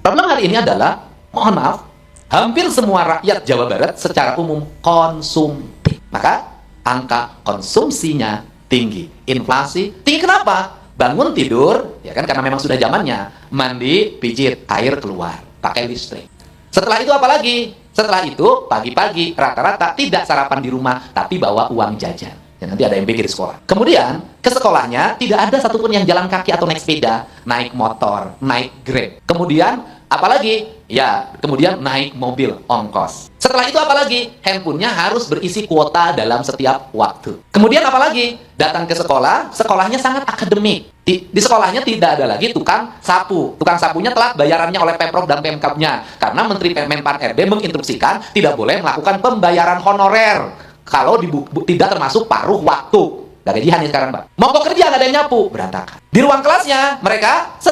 Problem hari ini adalah, mohon maaf, hampir semua rakyat Jawa Barat secara umum konsumtif. Maka angka konsumsinya tinggi. Inflasi tinggi kenapa? Bangun tidur, ya kan, karena memang sudah zamannya. Mandi, pijit, air keluar, pakai listrik. Setelah itu apa lagi? Setelah itu pagi-pagi rata-rata tidak sarapan di rumah, tapi bawa uang jajan. Ya, nanti ada MBG di sekolah. Kemudian ke sekolahnya tidak ada satupun yang jalan kaki atau naik sepeda, naik motor, naik Grab. Kemudian apalagi? Ya, kemudian naik mobil ongkos. Setelah itu apalagi? Handphonenya harus berisi kuota dalam setiap waktu. Kemudian apalagi? Datang ke sekolah, sekolahnya sangat akademik. Di sekolahnya tidak ada lagi tukang sapu. Tukang sapunya telat bayarannya oleh Pemprov dan Pemkabnya. Karena Menteri Menpan RB menginstruksikan tidak boleh melakukan pembayaran honorer kalau tidak termasuk paruh waktu. Gak gajian nih sekarang, Pak. Mogok kerja, gak ada yang nyapu. Berantakan. Di ruang kelasnya, mereka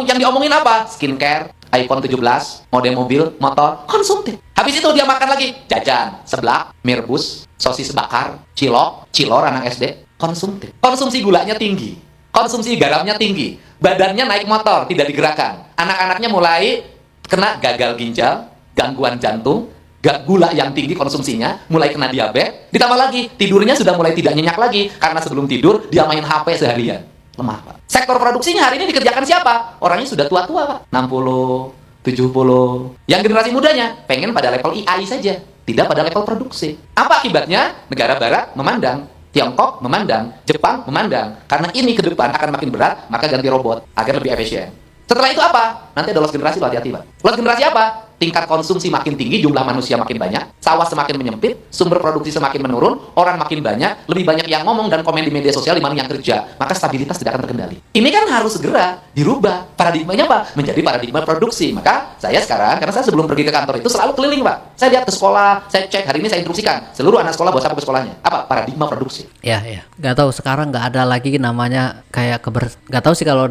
yang diomongin apa? Skincare, iPhone 17, model mobil, motor, konsumtif. Habis itu dia makan lagi. Jajan, seblak, mirbus, sosis bakar, cilor anak SD, konsumtif. Konsumsi gulanya tinggi. Konsumsi garamnya tinggi. Badannya naik motor, tidak digerakkan. Anak-anaknya mulai kena gagal ginjal, gangguan jantung, gula yang tinggi konsumsinya, mulai kena diabetes, ditambah lagi tidurnya sudah mulai tidak nyenyak lagi karena sebelum tidur dia main HP seharian. Lemah, Pak. Sektor produksinya hari ini dikerjakan siapa? Orangnya sudah tua-tua, Pak. 60, 70. Yang generasi mudanya pengen pada level IAI saja, tidak pada level produksi. Apa akibatnya? Negara barat memandang, Tiongkok memandang, Jepang memandang. Karena ini ke depan akan makin berat, maka ganti robot agar lebih efisien. Setelah itu apa? Nanti ada loss generasi, hati-hati, Pak. Loss generasi apa? Tingkat konsumsi makin tinggi, jumlah manusia makin banyak, sawah semakin menyempit, sumber produksi semakin menurun, orang makin banyak, lebih banyak yang ngomong dan komen di media sosial dibanding yang kerja, maka stabilitas tidak akan terkendali. Ini kan harus segera dirubah. Paradigmanya apa? Menjadi paradigma produksi. Maka saya sekarang, karena saya sebelum pergi ke kantor itu selalu keliling, Pak. Saya lihat ke sekolah, saya cek, hari ini saya instruksikan seluruh anak sekolah buat apa ke sekolahnya. Apa? Paradigma produksi. Ya. Nggak tahu sekarang nggak ada lagi namanya kayak nggak tahu sih kalau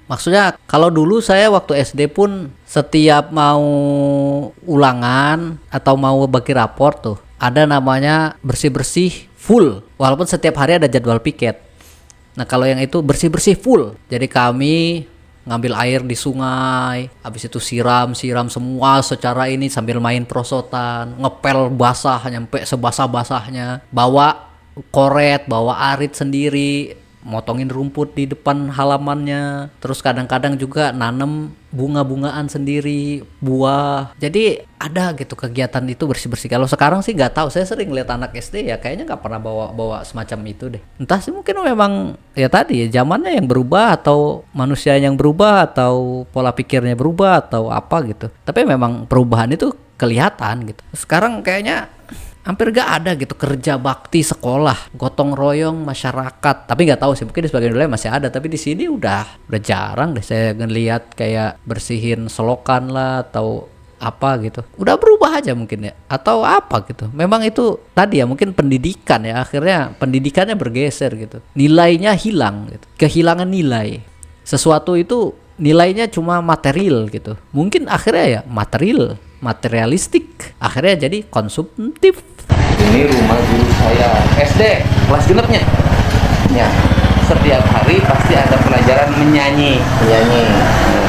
maksudnya kalau dulu saya waktu SD pun setiap mau ulangan atau mau bagi raport tuh ada namanya bersih-bersih full, walaupun setiap hari ada jadwal piket. Nah kalau yang itu bersih-bersih full, jadi kami ngambil air di sungai, habis itu siram semua secara ini sambil main prosotan, ngepel basah nyampe sebasah-basahnya, bawa koret, bawa arit sendiri, motongin rumput di depan halamannya, terus kadang-kadang juga nanem bunga-bungaan sendiri, buah. Jadi ada gitu kegiatan itu bersih-bersih. Kalau sekarang sih nggak tahu, saya sering lihat anak SD ya kayaknya nggak pernah bawa semacam itu deh. Entah sih mungkin memang ya tadi ya zamannya yang berubah atau manusia yang berubah atau pola pikirnya berubah atau apa gitu. Tapi memang perubahan itu kelihatan gitu. Sekarang kayaknya hampir gak ada gitu kerja bakti sekolah, gotong royong masyarakat. Tapi nggak tahu sih, mungkin di sebagian wilayah masih ada, tapi di sini udah jarang deh saya ngelihat kayak bersihin selokan lah atau apa gitu. Udah berubah aja mungkin ya, atau apa gitu. Memang itu tadi ya mungkin pendidikan ya, akhirnya pendidikannya bergeser gitu. Nilainya hilang gitu. Kehilangan nilai. Sesuatu itu nilainya cuma material gitu. Mungkin akhirnya ya materialistik. Akhirnya jadi konsumtif. Ini rumah guru saya SD kelas genepnya. Ya, setiap hari pasti ada pelajaran menyanyi.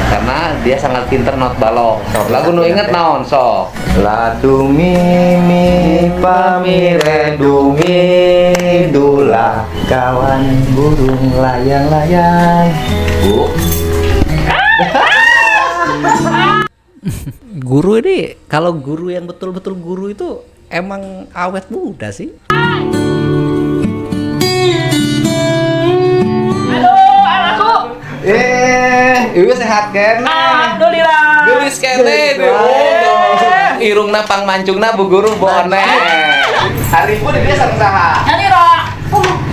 Karena dia sangat pinter not balok. Lagu nu inget naon sok. La du mi fa mi re du mi dula kawan burung layang-layang. Bu. Guru ini, kalau guru yang betul-betul guru itu emang awet muda sih. Aduh, anakku. Ibu sehat kene. Alhamdulillah. Gelis kene ibu. Irungna pang mancungna bu guru bone. Hari pun dia sareng saha? Jadi Rok.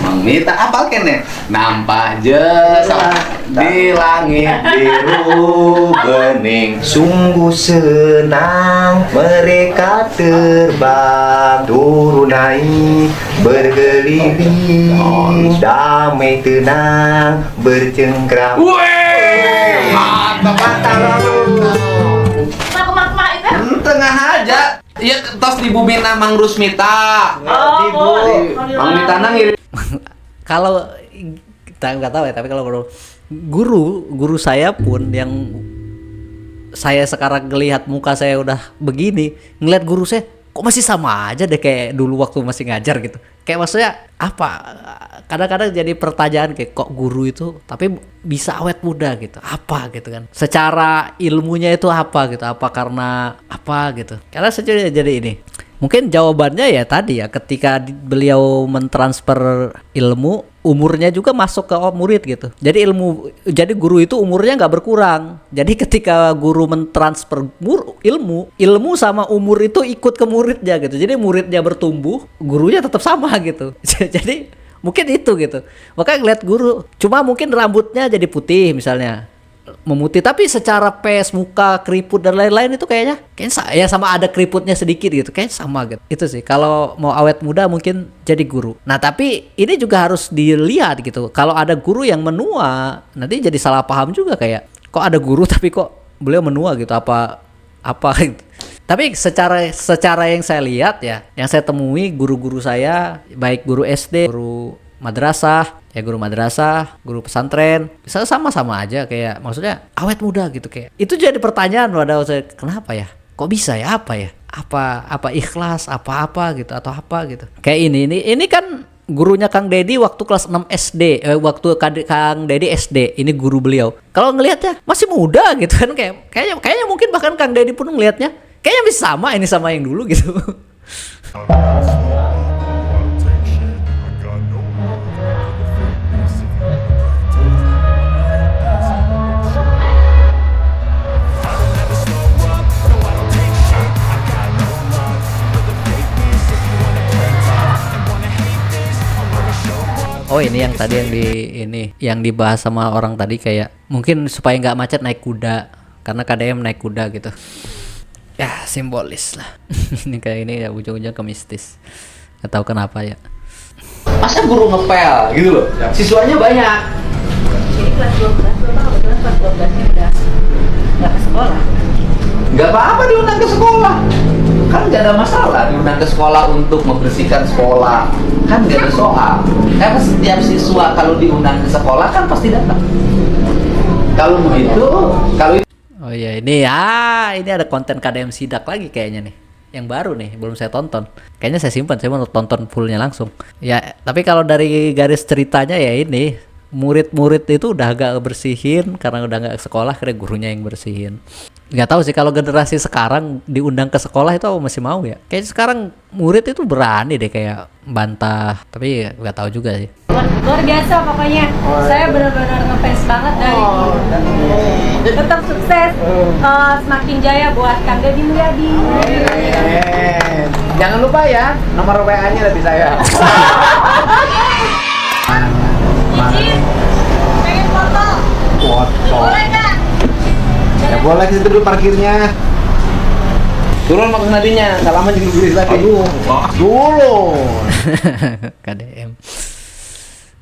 Mang Mita apal kene? Nampah jasa di langit biru bening. Sungguh senang mereka terbang turun naik berkeliling damai tenang bercengkrama. Wih, mantap. Mak itu. Tengah aja. Iya tos di Bumina Mang Rusmita. Mang Mita nangir. Kalau kita nggak tahu ya, tapi kalau guru saya pun yang saya sekarang ngelihat muka saya udah begini, ngelihat guru saya kok masih sama aja deh kayak dulu waktu masih ngajar gitu. Kayak maksudnya apa? Kadang-kadang jadi pertanyaan kayak kok guru itu tapi bisa awet muda gitu. Apa gitu kan? Secara ilmunya itu apa gitu? Apa karena apa gitu? Karena sejujurnya jadi ini. Mungkin jawabannya ya tadi ya, ketika beliau mentransfer ilmu, umurnya juga masuk ke murid gitu. Jadi guru itu umurnya nggak berkurang. Jadi ketika guru mentransfer ilmu sama umur itu ikut ke muridnya gitu. Jadi muridnya bertumbuh, gurunya tetap sama gitu. Jadi mungkin itu gitu. Makanya ngeliat guru, cuma mungkin rambutnya jadi putih misalnya, memutih, tapi secara pes, muka, keriput dan lain-lain itu kayaknya ya sama ada keriputnya sedikit gitu, kayaknya sama gitu. Itu sih kalau mau awet muda mungkin jadi guru. Nah tapi ini juga harus dilihat gitu. Kalau ada guru yang menua, nanti jadi salah paham juga, kayak kok ada guru tapi kok beliau menua gitu, apa gitu. Tapi secara yang saya lihat ya, yang saya temui guru-guru saya, baik guru SD, guru madrasah, guru pesantren, bisa sama-sama aja, kayak maksudnya awet muda gitu. Kayak itu jadi pertanyaan wadah saya, kenapa ya? Kok bisa ya? Apa ya? Apa ikhlas, apa gitu atau apa gitu. Kayak ini kan gurunya Kang Dedi waktu kelas 6 SD, waktu Kang Dedi SD, ini guru beliau. Kalau ngelihatnya masih muda gitu kan, kayaknya mungkin bahkan Kang Dedi pun ngelihatnya kayaknya bisa sama ini sama yang dulu gitu. Oh ini yang tadi yang dibahas sama orang tadi, kayak mungkin supaya nggak macet naik kuda, karena KDM naik kuda gitu. Ya simbolis lah. Ini kayak ini ya ujung-ujung ke mistis. Gak tahu kenapa ya. Masa guru ngepel gitu loh, siswanya banyak. Jadi kelas 12, Bapak kebetulan kelas 12-nya udah nggak ke sekolah. Nggak apa-apa diundang ke sekolah, kan nggak ada masalah diundang ke sekolah untuk membersihkan sekolah, kan nggak ada soal. Karena setiap siswa kalau diundang ke sekolah kan pasti datang. Kalau begitu, Oh iya ini ada konten KDM Sidak lagi kayaknya nih, yang baru nih, belum saya tonton. Kayaknya saya simpan, saya mau tonton fullnya langsung. Ya tapi kalau dari garis ceritanya ya ini, murid-murid itu udah agak bersihin karena udah nggak sekolah, kira gurunya yang bersihin. Nggak tahu sih kalau generasi sekarang diundang ke sekolah itu masih mau ya. Kayaknya sekarang murid itu berani deh kayak bantah, tapi nggak tahu juga sih. Luar biasa pokoknya. Saya benar-benar ngefans banget dari dulu. Tetap sukses, semakin jaya buat Kang Dedi Mulyadi. Jangan lupa ya, nomor WA-nya dari saya. Izin, pengen foto. Boleh nggak? Ya boleh, situ dulu parkirnya. turun maksud nadinya, nggak lama jadi beli lagi. Dulu. KDM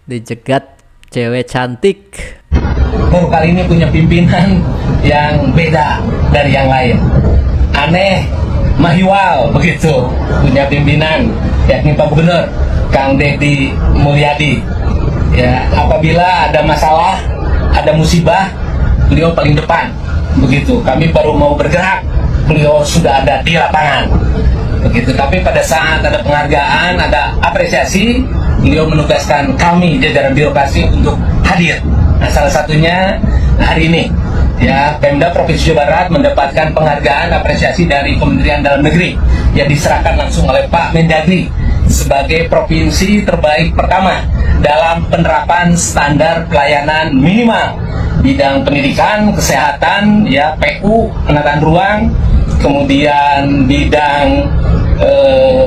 dijegat cewek cantik. Baru kali ini punya pimpinan yang beda dari yang lain. Aneh, mahiwal begitu. Punya pimpinan yakni Pak Gubernur Kang Dedi Mulyadi. Ya, apabila ada masalah, ada musibah, beliau paling depan. Begitu. Kami baru mau bergerak, beliau sudah ada di lapangan. Begitu. Tapi pada saat ada penghargaan, ada apresiasi, beliau menugaskan kami jajaran birokrasi untuk hadir. Nah, salah satunya hari ini, ya, Pemda Provinsi Jawa Barat mendapatkan penghargaan apresiasi dari Kementerian Dalam Negeri yang diserahkan langsung oleh Pak Mendagri sebagai provinsi terbaik pertama dalam penerapan standar pelayanan minimal bidang pendidikan, kesehatan, ya, PU, penataan ruang, kemudian bidang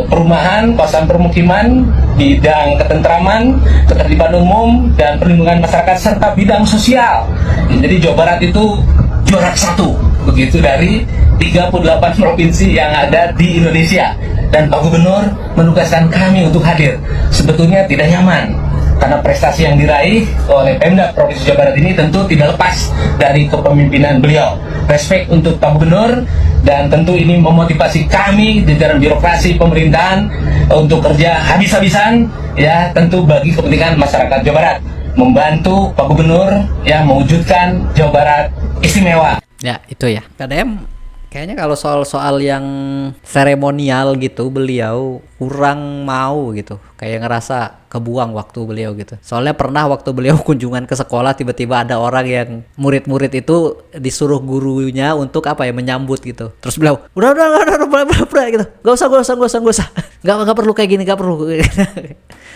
perumahan, kawasan permukiman, bidang ketentraman, ketertiban umum, dan perlindungan masyarakat, serta bidang sosial. Jadi Jawa Barat itu juara 1, begitu, dari 38 provinsi yang ada di Indonesia. Dan Pak Gubernur menugaskan kami untuk hadir. Sebetulnya tidak nyaman, karena prestasi yang diraih oleh Pemda Provinsi Jawa Barat ini tentu tidak lepas dari kepemimpinan beliau. Respek untuk Pak Gubernur, dan tentu ini memotivasi kami jajaran birokrasi pemerintahan untuk kerja habis-habisan, ya, tentu bagi kepentingan masyarakat Jawa Barat, membantu Pak Gubernur, ya, mewujudkan Jawa Barat istimewa. Ya, itu ya. KDM kayaknya kalau soal-soal yang seremonial gitu beliau kurang mau gitu. Kayak ngerasa kebuang waktu beliau gitu. Soalnya pernah waktu beliau kunjungan ke sekolah tiba-tiba ada orang yang murid-murid itu disuruh gurunya untuk apa ya menyambut gitu. Terus beliau, udah gitu. Gak usah. Gak perlu kayak gini, gak perlu.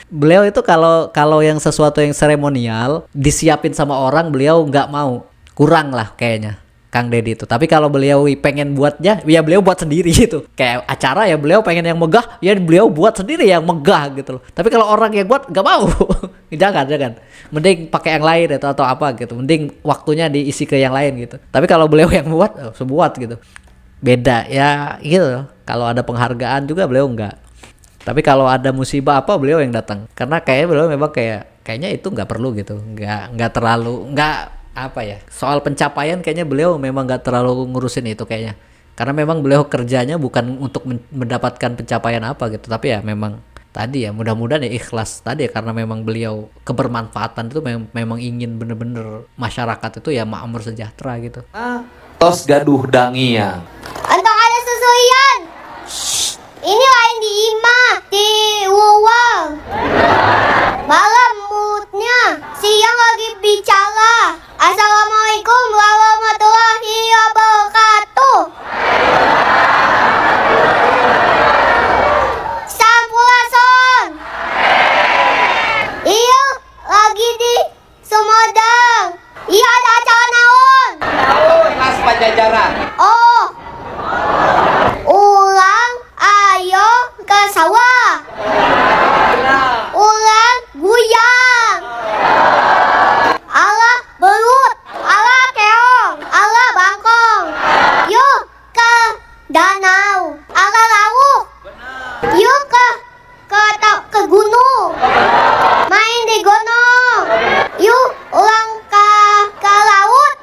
Beliau itu kalau yang sesuatu yang seremonial disiapin sama orang beliau nggak mau. Kurang lah kayaknya. Kang Deddy itu. Tapi kalau beliau pengen buatnya, ya beliau buat sendiri gitu. Kayak acara ya beliau pengen yang megah, ya beliau buat sendiri yang megah gitu loh. Tapi kalau orang yang buat nggak mau, jangan. Mending pakai yang lain atau apa gitu. Mending waktunya diisi ke yang lain gitu. Tapi kalau beliau yang buat, sebuat gitu. Beda ya gitu. Kalau ada penghargaan juga beliau nggak. Tapi kalau ada musibah apa beliau yang datang. Karena kayaknya beliau memang kayaknya itu nggak perlu gitu. Nggak terlalu apa ya, soal pencapaian kayaknya beliau memang nggak terlalu ngurusin itu kayaknya, karena memang beliau kerjanya bukan untuk mendapatkan pencapaian apa gitu, tapi ya memang tadi ya mudah-mudahan ya ikhlas tadi ya, karena memang beliau kebermanfaatan itu memang ingin bener-bener masyarakat itu ya makmur sejahtera gitu. Tos gaduh dangia. Entong ada susuyan. Ini lain di Ima, di Wuwang. Malam moodnya, siang lagi bicara. Assalamualaikum warahmatullahi wabarakatuh. Sampurasun. Iya, lagi di Sumedang. Iya, ada acara naon. Kelas Pajajaran. Oh. Ulang ayo ke sawah. Ulang guyang. Allah belut, Allah keong, Allah bangkong. Yuk ke danau, Allah laut. Yuk ke gunung. Main di gunung. Yuk ulang ke laut.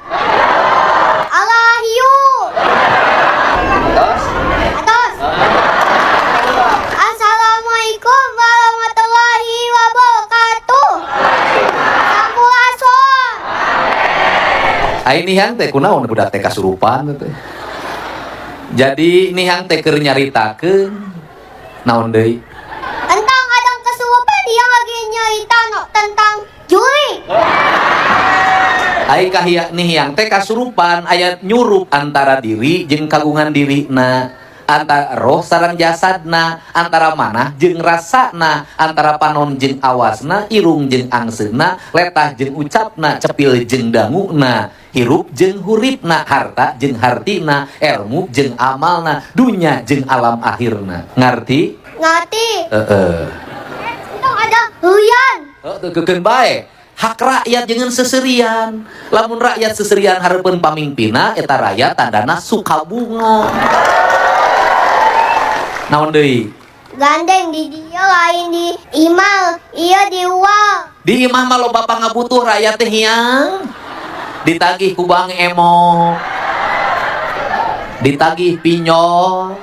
Allah hiu. Atos. Assalamualaikum warahmatullahi wabarakatuh. Sampurasun. Ini yang teh kunaon budak teh kasurupan teh. Jadi nihang teh keur nyaritakeun naon deui? Entang adang kesurupan dia lagi nyerita tentang Juli. Ai kahia nihang teh kasurupan aya nyurup antara diri jeung kagungan dirina, antara roh sareng jasadna, antara manah jeung rasana, antara panon jeung awasna, irung jeung angseuna, letah jeung ucapna, cepil jeung danguna, hirup jeung huripna, harta jeung hartina, ilmu jeung amalna, dunya jeung alam akhirna. Ngarti? Ngerti? Entang ada huyan. Kekeun bae. Hak rakyat jangan seserian. Lamun rakyat seserian hareupeun pamimpina eta rakyat tandana suka bunga. Naon deui? Gandeng di dia lain di Imal, iya di Uang. Di imah mah loba pangabutuh rakyat teh hiang. Ditagih ku Bang Emo. Ditagih pinjol.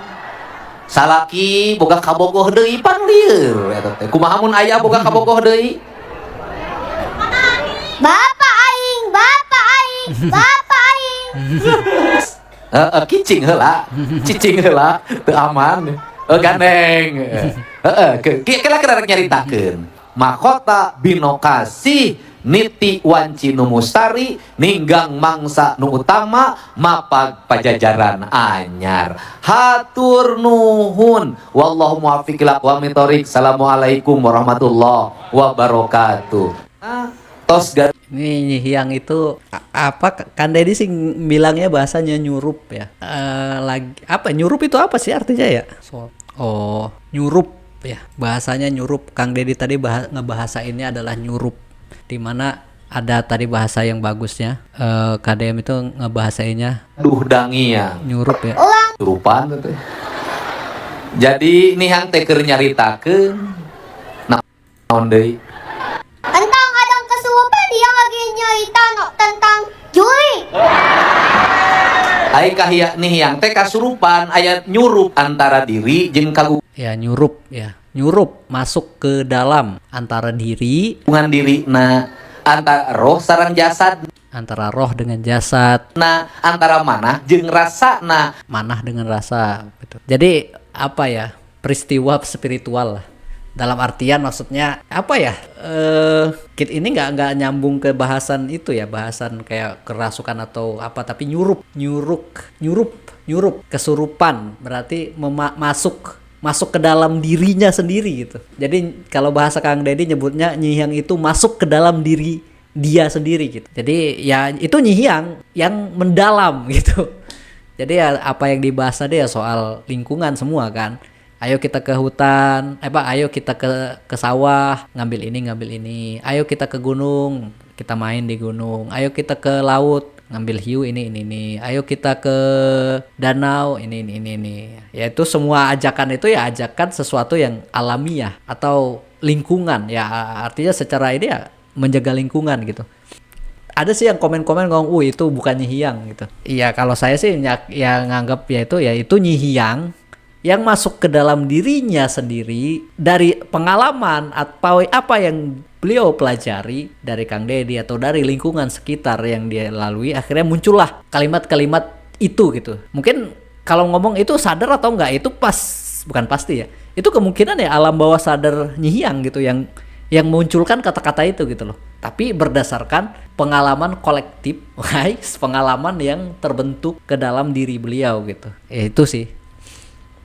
Salaki boga kabogoh deui pan lieur eta teh. Kumaha mun aya boga kabogoh deui? Bapak aing. Cicing heula. Cicing heula teu aman. Gandeng. Kira-kira nyaritakeun. Mahkota binokasi niti wanci nu mustari ninggang mangsa nu utama mapag pajajaran anyar. Hatur nuhun. Wallahu muwaffiq ila aqwamit thoriq. Assalamualaikum warahmatullahi wabarakatuh. Tos Ini yang itu apa Kang Deddy sih bilangnya bahasanya nyurup ya. Lagi apa nyurup itu apa sih artinya ya? Nyurup ya. Bahasanya nyurup. Kang Deddy tadi ngebahasainnya adalah nyurup. Dimana ada tadi bahasa yang bagusnya. KDM itu ngebahasainnya duh dangia. nyurup ya. Rupan teh. Jadi nihang teh keur nyaritakeun naon deui? Entang adang kesurupan dia lagi nyerita tentang Juli. Ai kahia nihang teh kasurupan aya nyurup antara diri jeung kagungan Ya nyurup ya. Nyurup masuk ke dalam antara diri dirina, antara roh sareng jasad. antara roh dengan jasad, Nah, antara manah jeung rasana. manah dengan rasa gitu. Jadi apa ya, peristiwa spiritual lah. Dalam artian maksudnya apa ya, ini nggak nyambung ke bahasan itu ya, bahasan kayak kerasukan atau apa, tapi nyurup kesurupan berarti masuk ke dalam dirinya sendiri gitu. Jadi kalau bahasa Kang Deddy nyebutnya nyihiang itu masuk ke dalam diri dia sendiri gitu. Jadi ya itu nyihiang yang mendalam gitu. Jadi ya apa yang dibahas tadi ya soal lingkungan semua kan. Ayo kita ke hutan, ayo kita ke sawah, ngambil ini. Ayo kita ke gunung, kita main di gunung. Ayo kita ke laut, ngambil hiu ini. Ayo kita ke danau ini. Ya itu semua ajakan itu ya ajakan sesuatu yang alamiah atau lingkungan. Ya artinya secara ini ya menjaga lingkungan gitu. Ada sih yang komen-komen ngomong, itu bukan nyihiang gitu. Iya, kalau saya sih yang nganggap ya itu nyihiang yang masuk ke dalam dirinya sendiri dari pengalaman atau apa yang beliau pelajari dari Kang Deddy atau dari lingkungan sekitar yang dia lalui, akhirnya muncullah kalimat-kalimat itu gitu. Mungkin kalau ngomong itu sadar atau enggak itu bukan pasti ya. Itu kemungkinan ya alam bawah sadar nyihiang gitu yang munculkan kata-kata itu gitu loh. Tapi berdasarkan pengalaman kolektif, pengalaman yang terbentuk ke dalam diri beliau gitu. Ya itu sih.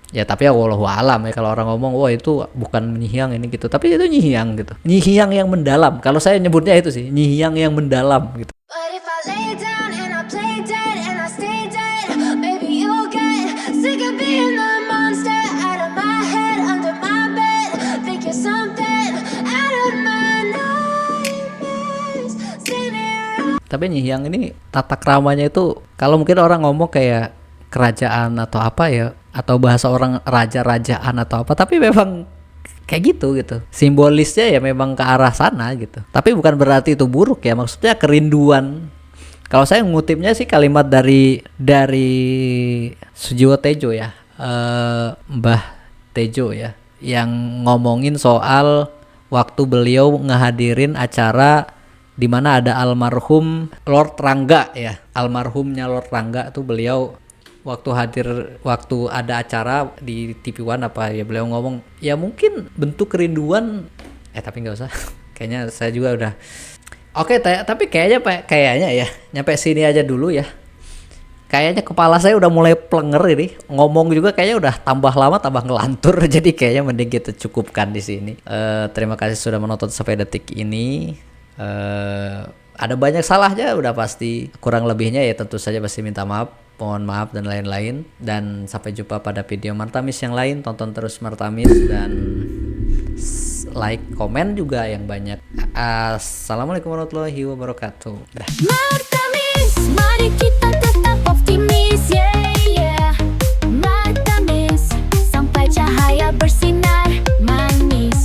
Ya tapi ya wallahu alam ya, kalau orang ngomong wah itu bukan nyihiang ini gitu, tapi itu nyihiang gitu, nyihiang yang mendalam. Kalau saya nyebutnya itu sih nyihiang yang mendalam gitu. But if I lay down and I play dead and I stay dead, maybe you'll get sick of being the monster out of my head, under my bed. Think you're something out of my nightmares. See me around. Tapi nyihiang ini tata keramanya itu kalau mungkin orang ngomong kayak kerajaan atau apa ya, atau bahasa orang raja-rajaan atau apa, tapi memang kayak gitu simbolisnya ya memang ke arah sana gitu, tapi bukan berarti itu buruk ya, maksudnya kerinduan. Kalau saya ngutipnya sih kalimat dari Sujiwo Tejo ya, Mbah Tejo ya, yang ngomongin soal waktu beliau ngehadirin acara di mana ada almarhum Lord Rangga ya, almarhumnya Lord Rangga tuh beliau waktu ada acara di TV One apa ya, beliau ngomong ya mungkin bentuk kerinduan tapi nggak usah kayaknya saya juga udah oke, tapi kayaknya ya nyampe sini aja dulu ya, kayaknya kepala saya udah mulai plenger ini, ngomong juga kayaknya udah tambah lama tambah ngelantur. Jadi kayaknya mending kita cukupkan di sini. Terima kasih sudah menonton sampai detik ini. Ada banyak salahnya udah pasti, kurang lebihnya ya tentu saja pasti minta maaf, mohon maaf dan lain-lain. Dan sampai jumpa pada video Martamis yang lain. Tonton terus Martamis dan like, komen juga yang banyak. Assalamualaikum warahmatullahi wabarakatuh. Dah. Martamis, mari kita tetap optimis, yeah.